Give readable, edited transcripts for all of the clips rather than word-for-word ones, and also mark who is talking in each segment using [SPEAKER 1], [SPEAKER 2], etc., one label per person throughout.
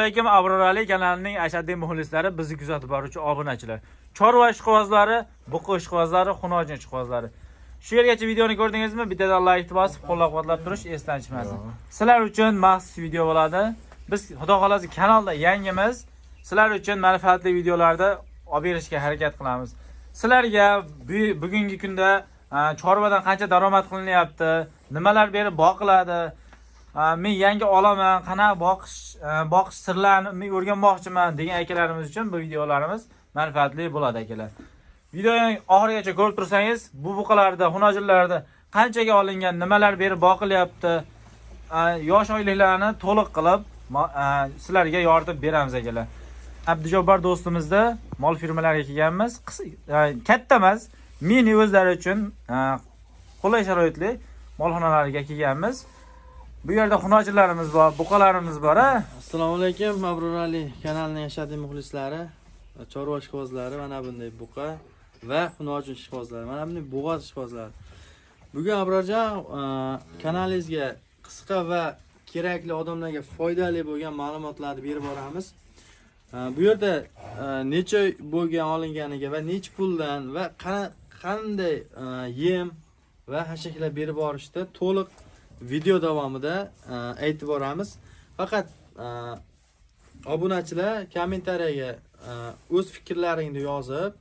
[SPEAKER 1] Assalomu alaykum Abror Ali kanalining ashaddiy muxlislari, bizni kuzatib boruvchi obunachilar. Chorva ishqibozlari, buqa ishqibozlari, xunojin ishqibozlari. Shu yergacha videoni ko'rdingizmi? Bittadan like bosib, qo'llab-quvvatlab turish esdan chiqmasin. Sizlar uchun maxsus video bo'ladi. Biz Xudo xolasi kanalda yangimiz. Sizlar uchun manfaatli videolarda olib berishga harakat qilamiz. Sizlarga bugungi kunda chorvadan qancha daromad qilinyapti, nimalar berib boqiladi, men yangi olaman, qanaqa boqish sirlarini o'rganmoqchiman degan akalarimiz uchun bu videolarimiz manfaatli bo'ladi akalar. Videoni oxirigacha ko'rib tursangiz, bu buqalarda, xunojillarda qanchaga olingan, nimalar berib boqilyapti, yosh oyliklarni to'liq qilib sizlarga yordam beramiz akalar. Abdujabbar do'stimizda mol firmalariga kelganmiz. Katta emas, mini o'zlari uchun qulay sharoitli molxonalarga kelganmiz. Bu yerda xunojilarimiz bor, buqalarimiz bor.
[SPEAKER 2] Assalomu alaykum Abror Ali kanalining ashaddiy muxlislari, chorva ishqibozlari, mana bunday buqa va xunojin ishqibozlari, mana bunday bo'g'oz ishqibozlari. Bugun Abrorjon kanalingizga qisqa va kerakli odamlarga foydali bo'lgan ma'lumotlarni berib boramiz. Bu yerda necha bo'lgan olinganiga va necha puldan va qanday yem va hashaklar berib borishda to'liq video davomida aytib boramiz. Faqat obunachilar kommentariyaga o'z fikrlaringni yozib,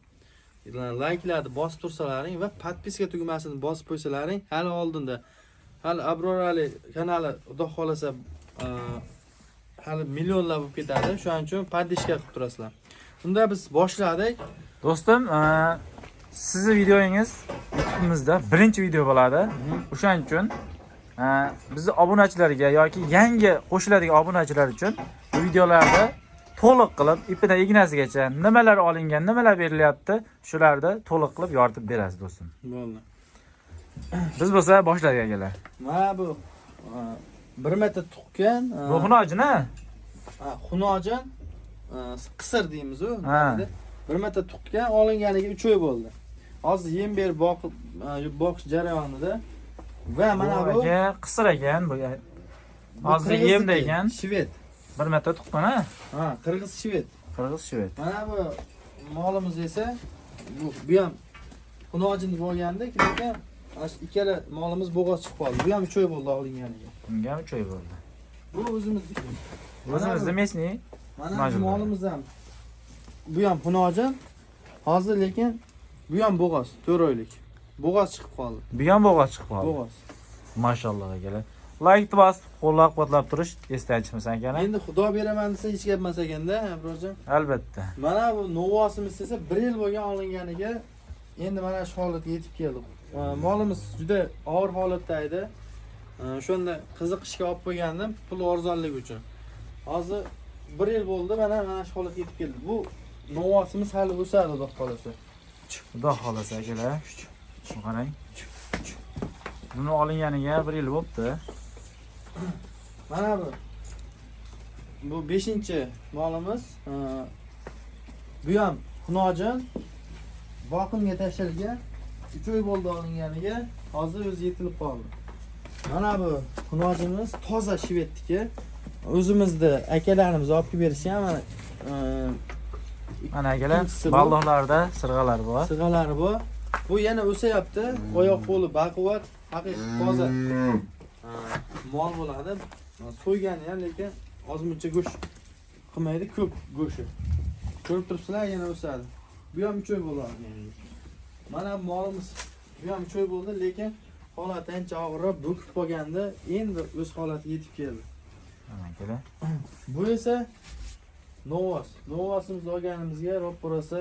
[SPEAKER 2] layklarni bosib tursalaring va podpiska tugmasini bosib qo'ysalaring, hali oldinda hali Abror Ali kanali xudo xolasa hali millionlab bo'lib ketadi. Shuning uchun podpiska qilib turasizlar. Unda biz boshladik.
[SPEAKER 1] Do'stim, sizning videoyingiz YouTube'imizda birinchi video bo'ladi. O'shaning uchun bizni obunachilarga yoki yangi qo'shiladigan obunachilar uchun bu videolarda to'liq qilib, ipidan ignasigacha nimalar olingan, nimalar berilyapti, shularni to'liq qilib yoritib berasiz do'stim.
[SPEAKER 2] Bo'ldi.
[SPEAKER 1] Biz bo'lsa boshladik akalar.
[SPEAKER 2] Mana bu 1 metr tuqqan.
[SPEAKER 1] Bu xunojin-a?
[SPEAKER 2] Xunojin qisir deymiz u. 1 metr tuqqan, olinganiga 3 oy bo'ldi. Hozir yem berib boqish jarayonida. Va mana bu
[SPEAKER 1] qisir ekan, bu hozir yemda ekan.
[SPEAKER 2] Shved.
[SPEAKER 1] 1 metr tuqqan-a?
[SPEAKER 2] Qirg'iz shved.
[SPEAKER 1] Qirg'iz shved.
[SPEAKER 2] Mana bu molimiz esa bu ham xunojin bo'lganda, lekin ikkala molimiz bo'g'oz chiqib qoldi. Bu ham 3 oy bo'ldi olinganiga.
[SPEAKER 1] Bunga ham 3 oy bo'ldi.
[SPEAKER 2] Bu o'zimizniki.
[SPEAKER 1] O'zimizning mesni.
[SPEAKER 2] Mana bu molimiz ham. Bu ham xunojin. Hozir lekin bu ham bo'g'oz, 4 oylik. Bo'g'oz chiqib qoldi.
[SPEAKER 1] Bu ham bo'g'oz chiqib qoldi.
[SPEAKER 2] Bo'g'oz.
[SPEAKER 1] Mashalloh akalar. Like bosib, qo'llab-quvvatlab turish esdan chiqmasin akalar.
[SPEAKER 2] Endi xudo beraman desa hech gap emas ekanda, Abrorjon.
[SPEAKER 1] Albatta.
[SPEAKER 2] Mana bu novosimiz esa 1 yil bo'lgan olinganiga endi mana shu holatga yetib keldi. Molimiz juda og'ir holatda edi. Shunda qiziqishga olib qo'ygandim pul arzonligi uchun. Hozir 1 yil bo'ldi, mana shu holatga yetib keldi. Bu novosimiz hali o'sadi, xudo xolasa.
[SPEAKER 1] Xudo xolasa akalar. Qarang. Buni olinganiga 1 yil bo'libdi.
[SPEAKER 2] Mana bu 5-molimiz. Bu ham xunojin boqimga tashlangan. 3 oy bo'ldi olinganiga, hozir o'zi yetilib qoldi. Mana bu xunojinimiz toza shvedniki. O'zimizda akalarimiz olib kelib berishgan.
[SPEAKER 1] Mana akalar, balloqlarda sirg'alar bor.
[SPEAKER 2] Sirg'alari bor. Bu yana o'sayapti. Oyoq qo'li baquvvat, haqiqiy toza mol bo'ladi. So'ygani ham, lekin ozmuncha go'sht qilmaydi, ko'p go'shti. Ko'rib turibsizlar, yana o'sadi. Bu ham 3 oy bo'ladi. Mana molimiz bu ham 3 oy bo'ldi, lekin holati ancha og'irroq, bo'kib qolganda endi o'z holatiga yetib keldi.
[SPEAKER 1] Mana akalar.
[SPEAKER 2] Bu esa novos. Novosimiz olganimizga ro'porosa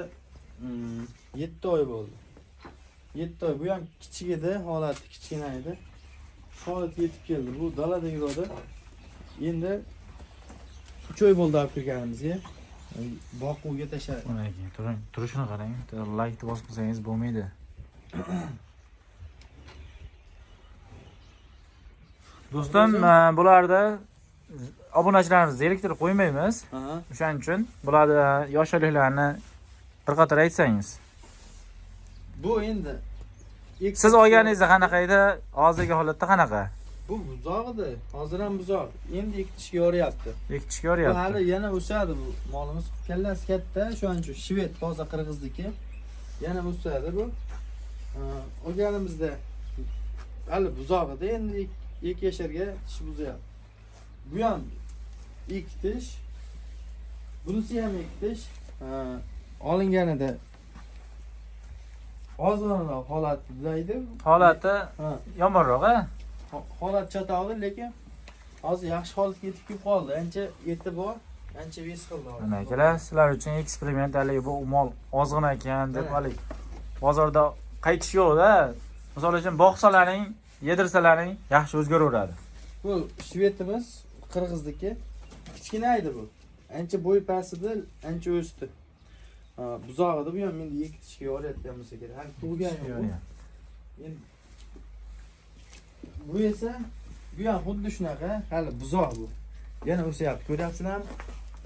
[SPEAKER 2] 7 oy bo'ldi. 7 oy. Bu ham kichik edi, holati kichkina edi. Holatga yetib keldi. Bu dalada yuradi. Endi 3 oy bo'ldi olib kelganimizga. Boquvga tashladi.
[SPEAKER 1] Mana ekan, turishini qarang. Like bosib qo'ysangiz bo'lmaydi. Do'stim, bularda obunachilarimizni zeriktirib qo'ymaymiz. O'shaning uchun bularda yosh oyliklarni bir qator aytsangiz.
[SPEAKER 2] Bu endi
[SPEAKER 1] siz olganingizda qanaqa edi, hozirgi holatda qanaqa?
[SPEAKER 2] Bu buzoq edi. Hozir ham buzoq. Endi ikkitishga yoryapti.
[SPEAKER 1] Ikkitishga
[SPEAKER 2] Bu
[SPEAKER 1] yoryapti.
[SPEAKER 2] hali yana o'sadi bu molimiz. Kallasi katta, shuning uchun shved toza qirg'izniki. Yana o'sadi bu. Olganimizda hali buzoq edi. Endi 2 yasharga tish buzyapti. Bu ham ikki tish. Bunisi ham ikki tish. Olinganida ozg'inroq holatdaydi.
[SPEAKER 1] Holati
[SPEAKER 2] Ha,
[SPEAKER 1] yomonroq, a?
[SPEAKER 2] holat chatoqdi, lekin hozir yaxshi holatga yetib kelib qoldi. Ancha eti bor, ancha ves qildi hozir.
[SPEAKER 1] Mana akalar, sizlar uchun eksperiment haligi bu mol ozg'in ekan deb haligi bozorda qaytish yo'q-da. Misol uchun boqsalaring, yedirsalaring yaxshi o'zgaraveradi.
[SPEAKER 2] Bu shvetimiz qirg'izniki. Kichkina edi bu. Ancha bo'y pasidi, ancha o'sdi. Buzoq edi, bu ham endi 2 tishga yoryapgan bo'lsa kerak. Hali tug'gan yo'q. Endi bu esa bu ham xuddi shunaqa, hali buzoq bu. Yana o'syapti. Ko'ryapsizlarmi?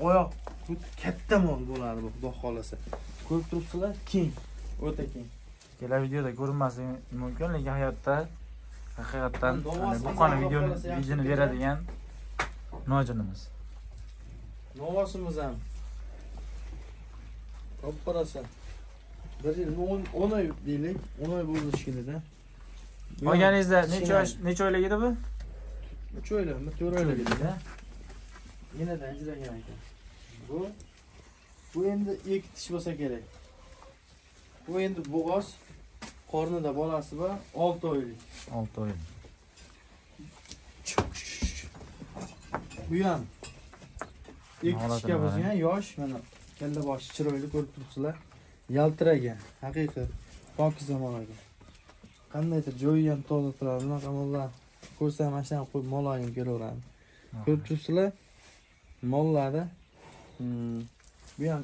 [SPEAKER 2] Oyoq xuddi katta mol bo'ladi bu, xudo xolasa. Ko'rib turibsizlar? Keng, o'ta keng.
[SPEAKER 1] Kelar videoda ko'rinmasligi mumkin, lekin hayotda haqiqatdan bu qani videoni beradigan nojinimiz.
[SPEAKER 2] Novosimiz ham olib qarasa 1 yil 10 oy deylik, 10 oy bo'ldi shekilida.
[SPEAKER 1] Olganingizda necha oylik edi bu?
[SPEAKER 2] 3 oylikmi, 4 oylik edi. Yana da ajragan ekan. Bu endi 2 tish bo'lsa kerak. Bu endi bo'g'oz, qornida bolasi bor, 6 oylik.
[SPEAKER 1] 6 oylik.
[SPEAKER 2] Bu ham 2 tishga bo'lgan yosh, mana kalla boshi chiroyli ko'rib turibsizlar. Yaltiragan, haqiqiy pokiza mol ekan. Qandaydir joyi ham toza turadi. Bunaqa mollar ko'rsam mana shuni qo'yib mol olgim kelaveradi. Ko'rib turibsizlar? Mollari bu ham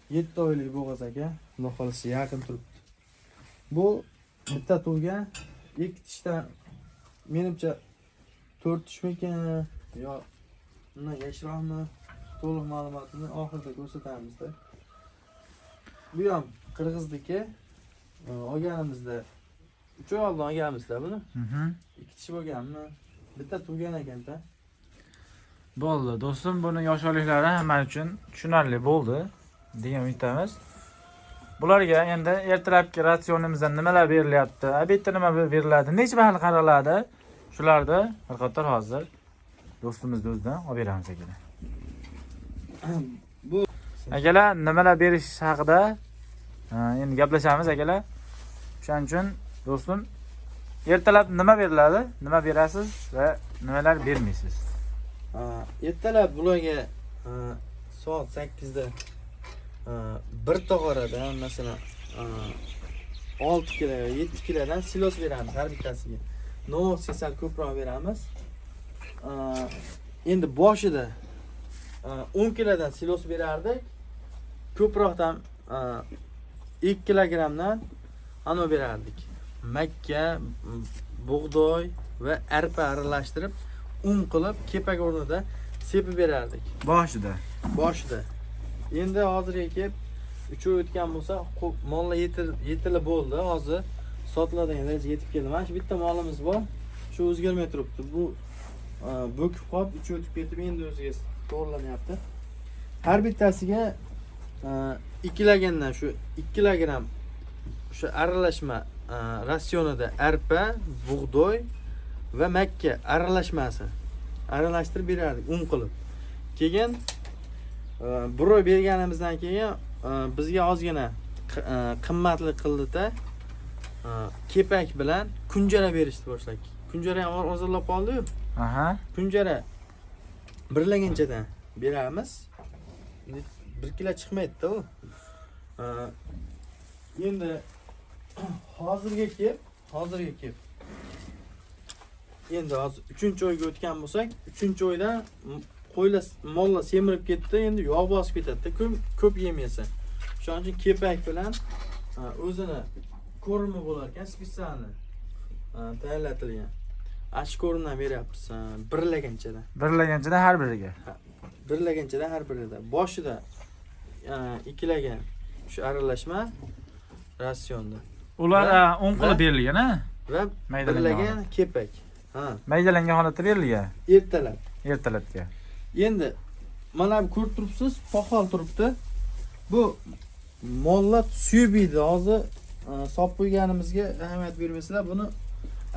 [SPEAKER 2] 7 oylik bo'g'oz ekan. Xudo xolasa yaqin turibdi. Bu bitta tug'gan 2 tishdan menimcha 4 tishmikan yo undan yashroqmi? To'liq ma'lumotni oxirida ko'rsatamizda. Bu ham qirg'izniki. Olganimizda 3 oy oldin olganmizda buni. 2 tish bo'lganmi? Bitta tug'gan ekan-da.
[SPEAKER 1] Bo'ldi, do'stim, buni yoshliklari hamma uchun tushunarli bo'ldi degan umitamiz. Bularga endi ertalabki ratsionimizdan nimalar berilyapti, obedda nima beriladi, necha mahal qaraladi, shularni bir qator hozir do'stimizning o'zidan olib beramiz akalar.
[SPEAKER 2] Bu
[SPEAKER 1] akalar nimalar berish haqida endi gaplashamiz akalar. Shuning uchun do'stim, ertalab nima beriladi, nima berasiz va nimalar bermaysiz?
[SPEAKER 2] Ertalab bularga soat 8 da bir tog'orada masalan 6 kilo, 7 kilodan silos beramiz har bittasiga. Novosga sal ko'proq beramiz. Endi boshida 10 kilodan silos berardik. Ko'proqdan 2 kilogramdan ana berardik. Makka, bug'doy va arpa aralashtirib qilib kepak o'rnida sepib berardik. Boshida. Endi hozirga kelib 3 oy o'tgan bo'lsa, mollar yetilib bo'ldi. Hozir sotiladigan darajaga yetib keldi. Mana shu bitta molimiz bor. Shu o'zgarmay turibdi. Bu bo'kib qolib, 3 o'tib ketib, endi o'ziga to'g'rilanyapti. Har bittasiga 2 kilogandan shu 2 kilogram shu aralashma ratsionida arpa, bug'doy va makka aralashmasi aralashtirib berardik, qilib. Keyin bir oy berganimizdan keyin bizga ozgina qimmatli qildi-da, kepak bilan kunjara berishni boshladik. Kunjara ham hozirlab qoldi-yu. Kunjara birlaganchadan beramiz. 1 kilo chiqmaydi-da u. Endi hozirga kelib endi hozir 3-oyga o'tgan bo'lsak, 3-oyda qo'ylar, mollar semirib ketdi, endi yog' bosib ketadi-da, ko'p yemaysa. Shuning uchun kepak bilan o'zini ko'rimi bo'lar ekan, spesialni tayyorlatilgan. Ash ko'rimdan beryapmiz, birlaganchadan.
[SPEAKER 1] Birlaganchadan har biriga.
[SPEAKER 2] Birlaganchadan har birida. Boshida 2 kilogram shu aralashma ratsionda.
[SPEAKER 1] Ular 10 qilib berilgan, ha?
[SPEAKER 2] Va birlagan kepak. Ha,
[SPEAKER 1] Maydalangan holatda berilgan.
[SPEAKER 2] ertalab.
[SPEAKER 1] Ertalabga.
[SPEAKER 2] Endi mana bu ko'rib turibsiz, poxol turibdi. Bu mollar suyibdi. Hozir sop qo'yganimizga ahamiyat bermasizlar. Buni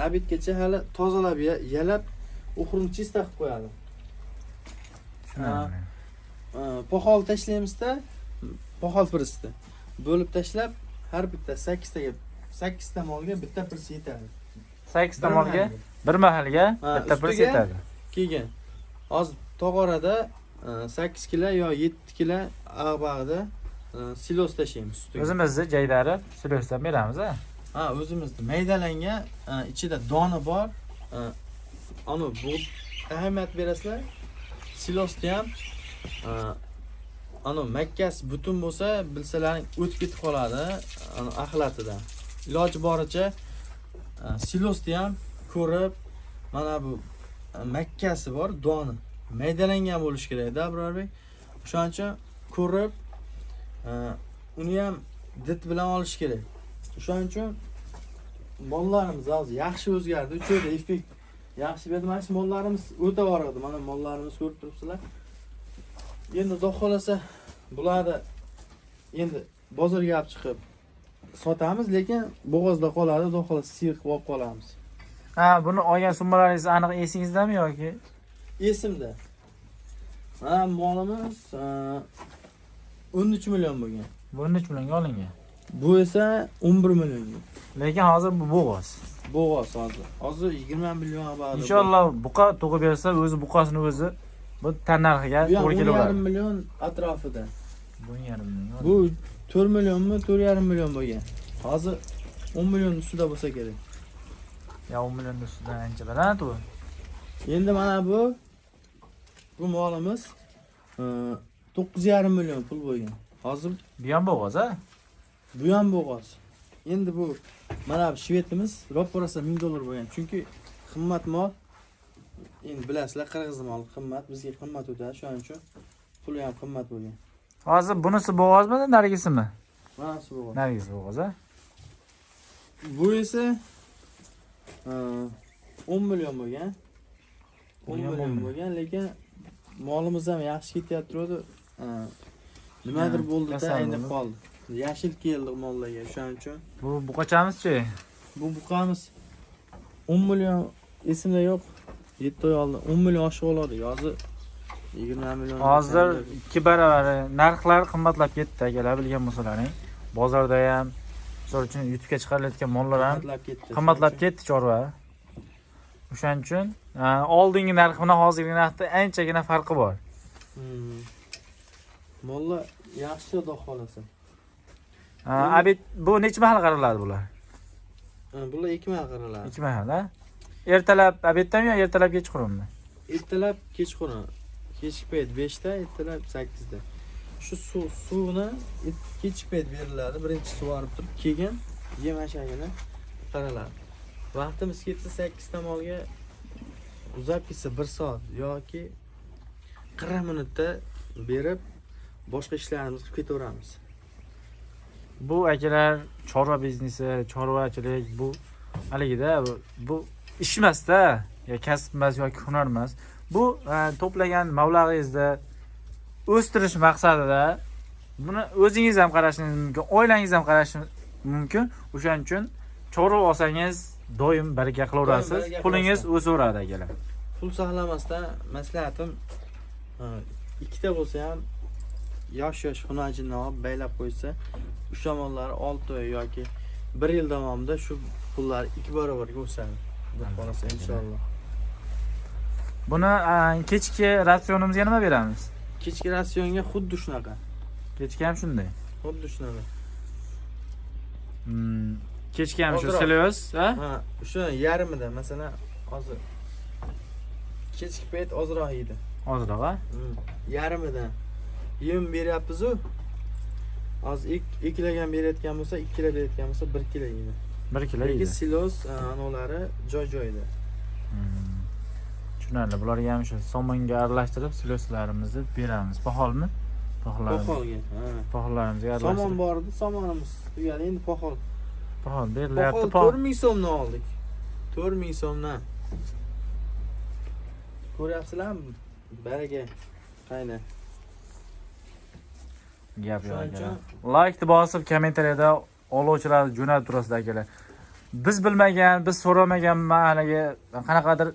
[SPEAKER 2] abitgacha hali tozalab, yalab, uxurni chista qilib qo'yadi.
[SPEAKER 1] Tushunarli.
[SPEAKER 2] Poxol tashlaymizda, poxol pirisi bo'lib tashlab, har bitta 8 ta molga bitta pirisi yetadi.
[SPEAKER 1] 8 ta molga bir mahalga bitta pirs
[SPEAKER 2] ustiga
[SPEAKER 1] yetadi.
[SPEAKER 2] Keyin hozir tog'orada 8 kilo yo 7 kilo ag'bag'ida silos tashlaymiz ustiga.
[SPEAKER 1] O'zimizni jaydarib, silosdan beramiz, a?
[SPEAKER 2] Ha, o'zimizni maydalangan, ichida dona bor. Ana bu ahamiyat berasizlar. Silosda ham ana makkasi butun bo'lsa, bilsalaring o'tib ketib qoladi, ana axlatidan. Iloji boricha silosda ham ko'rib, mana bu makkasi bor, doni maydalangan bo'lishi kerak-da, Abrorbek. O'shaning uchun ko'rib, uni ham dit bilan olish kerak. O'shaning uchun mollarimiz hozir yaxshi o'zgardi. Uchida effekt yaxshi berdi. Mana shu mollarimiz o'ta voradi. Mana mollarimiz ko'rib turibsizlar. Endi xudo xolasa bularni endi bozorga olib chiqib sotamiz, lekin bo'g'ozda qoladi, xudo xolasa siyq qilib olib qolamiz.
[SPEAKER 1] Ha, buni olgan summalaringiz aniq esingizdami yoki?
[SPEAKER 2] Esimda. Ha, molimiz 13 million bo'lgan.
[SPEAKER 1] Bu 13 millionga olingan.
[SPEAKER 2] Bu esa 11 millionga.
[SPEAKER 1] Lekin hozir bu bo'g'oz.
[SPEAKER 2] Bo'g'oz hozir. Hozir 20 million bor.
[SPEAKER 1] Inshaalloh buqa tug'ib bersa, o'zi buqasini o'zi bu tannarxiga to'g'ri kelaveradi.
[SPEAKER 2] 1,5 million atrofida.
[SPEAKER 1] 1,5 million.
[SPEAKER 2] Bu 4 millionmi, 4,5 million bo'lgan. Hozir 10 million ustida bo'lsa kerak.
[SPEAKER 1] Ya 10 million ustidan ancha baland u.
[SPEAKER 2] Endi mana bu molimiz 9,5 million pul bo'lgan. Hozir
[SPEAKER 1] Bu ham bo'g'oz, a?
[SPEAKER 2] bu ham bo'g'oz. Endi bu mana bu shvetimiz ro'parasa 1000 dollar bo'lgan. Chunki qimmat mol. Endi bilasizlar, qirg'iz moli qimmat, bizga qimmat o'tadi, shuning uchun puli ham qimmat bo'lgan.
[SPEAKER 1] Hozir bunisi bo'g'ozmi, narigisimi?
[SPEAKER 2] Mana shu bo'g'oz.
[SPEAKER 1] Narigisi bo'g'oz, a?
[SPEAKER 2] Bu esa 10 million bo'lgan. 10 million bo'lgan, lekin molimiz ham yaxshi ketyapti turadi. Nimadir bo'ldi-da, aynib qoldi. Yashil keldi mollarga, shuning uchun.
[SPEAKER 1] Bu buqachamiz-chi?
[SPEAKER 2] Bu buqamiz 10 million esimda yo'q. 7 oy oldin 10 million oshib oladi. Hozir 20 million.
[SPEAKER 1] Hozir 2 baravari narxlar qimmatlab ketdi, akalar bilgan bo'lsalaring. Bozorda ham, misol uchun YouTube'ga chiqarilayotgan mollar ham qimmatlab ketdi chorva. O'shaning uchun oldingi narx bilan hozirgi narxda anchagina farqi bor.
[SPEAKER 2] Mollar yaxshi xudo xolasa.
[SPEAKER 1] Abid bu necha mahal qaraladi bular?
[SPEAKER 2] Bular 2 mahal qaraladi.
[SPEAKER 1] 2 mahal, ha? Ertalab abiddami yo ertalab kechqurunmi?
[SPEAKER 2] Ertalab kechqurun. Kechki payt 5 da, ertalab 8 da. Shu suvni kechki payt beriladi. Birinchi sug'orib turib, keyin yem-ashagini qaraladi. Vaqtimiz ketsa 8 ta molga uzab ketsa 1 soat yoki 40 minutda berib boshqa ishlarimizni qilib ketaveramiz.
[SPEAKER 1] Bu akalar chorva biznesi, chorvachilik bu haligida bu ish emas-da, yo kasb emas yoki hunar emas. Bu to'plagan mablag'ingizni o'stirish maqsadida buni o'zingiz ham qarashingiz mumkin, oilangiz ham qarashi mumkin. O'shaning uchun chorva olsangiz doim baraka qilaverasiz, pulingiz o'saveradi akalar.
[SPEAKER 2] Pul saqlamasdan maslahatim ikkita bo'lsa ham yosh hunajini olib baylab qo'ysa, o'sha mollar 6 oy yoki 1 yil davomida shu pullar 2 barobarga o'sadi. Xudo xolasa inshaalloh.
[SPEAKER 1] Buni kechki ratsionimizga nima beramiz?
[SPEAKER 2] Kechki ratsionga xuddi shunaqa.
[SPEAKER 1] Kechki ham shunday.
[SPEAKER 2] Xuddi shunaqa.
[SPEAKER 1] Kechki ham shu silyos, ha?
[SPEAKER 2] Ha, o'sha yarmida, masalan, hozir kechki payt ozroq yeydi.
[SPEAKER 1] Ozroq, ha?
[SPEAKER 2] Yarmidan yem beryapmiz-ku. Hozir ekilagan berayotgan bo'lsa, 2 kilo berayotgan bo'lsa, 1 kilo yeydi.
[SPEAKER 1] 1 kilo yeydi.
[SPEAKER 2] Lekin silos anolari joy-joyida.
[SPEAKER 1] Tushunarli. Bularga ham shu somonga aralashtirib siloslarimizni beramiz. Poxolmi?
[SPEAKER 2] Poxolga.
[SPEAKER 1] Poxollarimizga aralashtirib.
[SPEAKER 2] Somon bor edi, somonimiz tugadi, endi poxol.
[SPEAKER 1] Poxol berilyapti.
[SPEAKER 2] Poxol 4000 so'mdan oldik. 4000 so'mdan. ko'ryapsizlarmi? Baraga. Qayda?
[SPEAKER 1] Gap yo'q
[SPEAKER 2] Shuning
[SPEAKER 1] akalar. Like bosib, kommentariyada oluvchilarni jo'natib turasizlar akalar. Biz bilmagan, biz so'ramagan ma'naga qanaqadir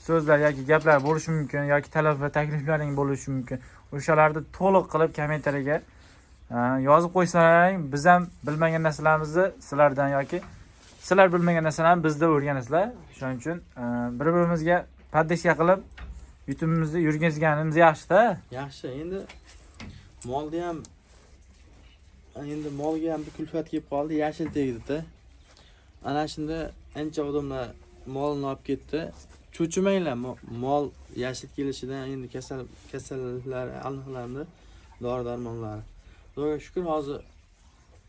[SPEAKER 1] so'zlar yoki gaplar bo'lishi mumkin yoki talab va takliflaring bo'lishi mumkin. O'shalarni to'liq qilib kommentariyaga yozib qo'ysalaring, biz ham bilmagan narsalarimizni sizlardan yoki sizlar bilmagan narsalarni bizda o'rganasizlar. Shuning uchun bir-birimizga poddeshka qilib YouTube'imizni yurgizganimiz yaxshi-da.
[SPEAKER 2] Yaxshi. Endi molga ham bir kulfat kelib qoldi, yashil tegdi-da. Ana shunda ancha odamlar molni olib ketdi. Cho'chimanglar, mol yashil kelishidan endi kasalliklar aniqlandi, dori-darmonlari. Xudoga shukr, hozir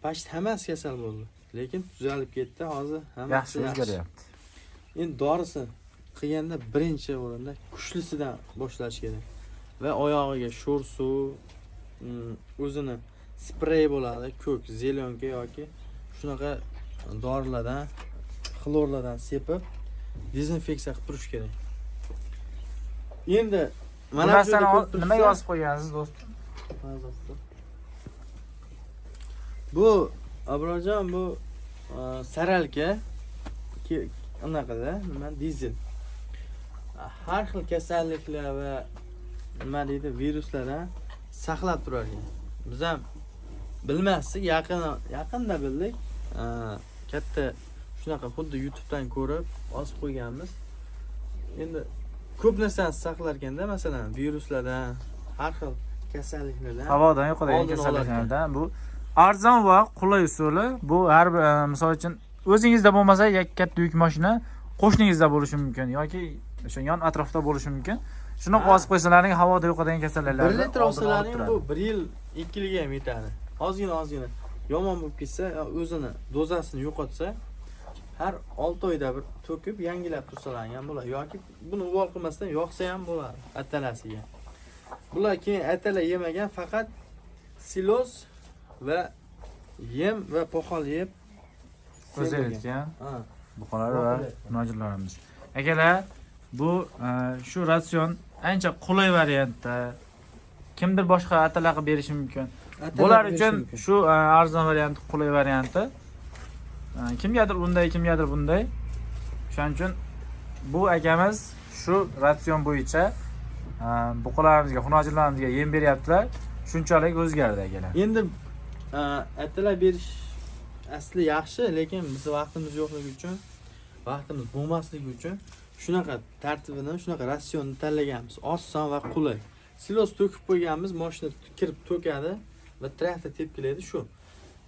[SPEAKER 2] past hammasi kasal bo'ldi, lekin tuzalib ketdi. Hozir hammasi
[SPEAKER 1] Yaxshi o'zgaryapti.
[SPEAKER 2] Endi dorisi qilganda birinchi o'rinda kuchlisidan boshlash kerak. Va oyog'iga sho'r suv, o'zini sprey bo'ladi, ko'k, zelonka yoki shunaqa dorilardan, xlorlardan sepib dezinfeksiya qilib turish kerak. Endi
[SPEAKER 1] Mana bu narsani nima yozib qo'ygansiz do'stim?
[SPEAKER 2] Bu Abrorjon, bu saralka anaqada, nima dizel. Har xil kasalliklar va nima deydi, viruslardan saqlab turadi. Biz ham bilmasdik, yaqinda bildik. Katta shunaqa xuddi YouTube'dan ko'rib yozib qo'yganmiz. Endi ko'p narsani saqlar ekanda, masalan, viruslardan, har xil kasalliklardan,
[SPEAKER 1] Havodan yo'qolgan kasalliklardan. Bu arzon va qulay usuli. Bu har bir misol uchun o'zingizda bo'lmasa, katta yuk mashina qo'shningizda bo'lishi mumkin yoki o'sha yon atrofda bo'lishi mumkin. Shuni yozib qo'ysalaring, havoda yo'qolgan kasalliklarni
[SPEAKER 2] 1 litr olsalaring bu 1 yil 2 yilga ham yetadi. Ozgina yomon bo'lib ketsa, o'zini dozasini yo'qotsa, har 6 oyda bir to'kib yangilab tursalaring ham bo'ladi yoki buni uvol qilmasdan yoqsa ham bo'ladi atalasiga. Bular keyin atala yemagan, faqat siloz va yem va poxol yeb
[SPEAKER 1] o'zayotgan buqalar va nojillarimiz. Akalar, bu shu ratsion ancha qulay variantda. Kimdir boshqa atala qilib berishi mumkin. Bular uchun shu arzon varianti, qulay varianti. Kimgadir unday, kimgadir bunday. Shuning uchun bu akamiz shu ratsion bo'yicha buqalarimizga, xunojillarimizga yem beryaptilar. Shunchalik o'zgardi akalar.
[SPEAKER 2] Endi atala berish asli yaxshi, lekin biz vaqtimiz yo'qligi uchun, vaqtimiz bo'lmasligi uchun shunaqa tartibini, shunaqa ratsionni tanlaganmiz. Oson va qulay. Silos to'kib qo'yganmiz, mashina kirib to'kadi va traktor tepkilaydi shu.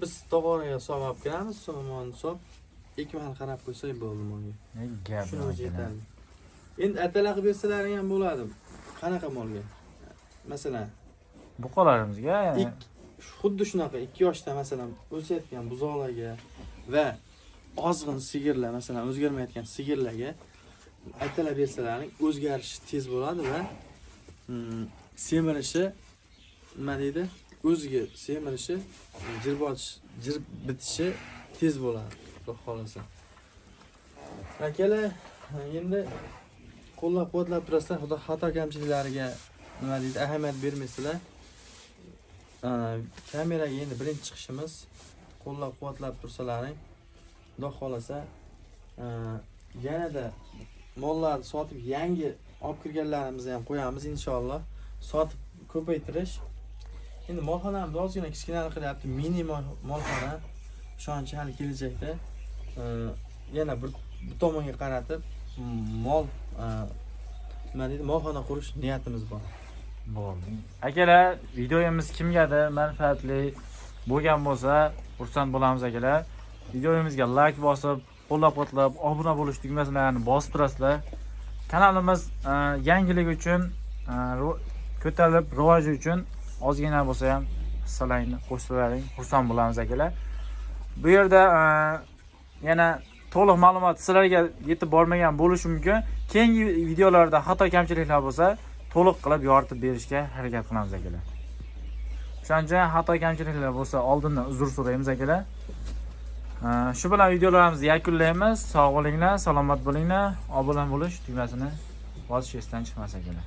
[SPEAKER 2] Biz tog'oraga solib kiramiz, somonni solib, 2 mahal qarab qo'ysak bo'ldi molga.
[SPEAKER 1] Gap
[SPEAKER 2] shuni o'zi yetadi. Endi atala qilib bersalaring ham bo'ladi. Qanaqa molga? Masalan,
[SPEAKER 1] buqalarimizga
[SPEAKER 2] xuddi shunaqa 2 yoshda masalan o'sayotgan buzoqlarga va ozg'in sigirlar, masalan o'zgarmayotgan sigirlarga atala bersalaring o'zgarishi tez bo'ladi va semirishi, nima deydi, o'ziga semirishi, jir bitishi tez bo'ladi, xudo xolasa. Akalar, endi qo'llab-quvvatlab turasizlar, xudo xato kamchiliklariga nima deydi, ahamiyat bermaysizlar. Kameraga endi birinchi chiqishimiz, qo'llab-quvvatlab tursalaring, xudo xolasa, yanada mollarni sotib yangi olib kirganlarimizni ham qo'yamiz inshaalloh. Sotib ko'paytirish. Endi molxonamiz ozgina kichkinalik qilyapti, mini molxona. Ishonchi hali kelajakda yana bir tomonga qaratib nima deydi, molxona qurish niyatimiz bor.
[SPEAKER 1] Bo'ldi. Akalar, videomiz kimgadir manfaatli bo'lgan bo'lsa, xursand bo'lamiz akalar. Videomizga like bosib, qo'llab-quvvatlab, obuna bo'lish tugmasini bosib turasizlar. Kanalimiz yangilik uchun, ko'tarilib rivoji uchun ozgina bo'lsa ham hissalaringni qo'shsalaring, xursand bo'lamiz akalar. Bu yerda yana to'liq ma'lumot sizlarga yetib bormagan bo'lishi mumkin. Keyingi videolarda xato kamchiliklar bo'lsa, to'liq qilib yoritib berishga harakat qilamiz akalar. Shuning uchun xato kamchiliklar bo'lsa, oldindan uzr so'raymiz akalar. Shu bilan videolarimizni yakunlaymiz. Sog' bo'linglar, salomat bo'linglar. Obuna bo'lish tugmasini vozish esdan chiqmas akalar.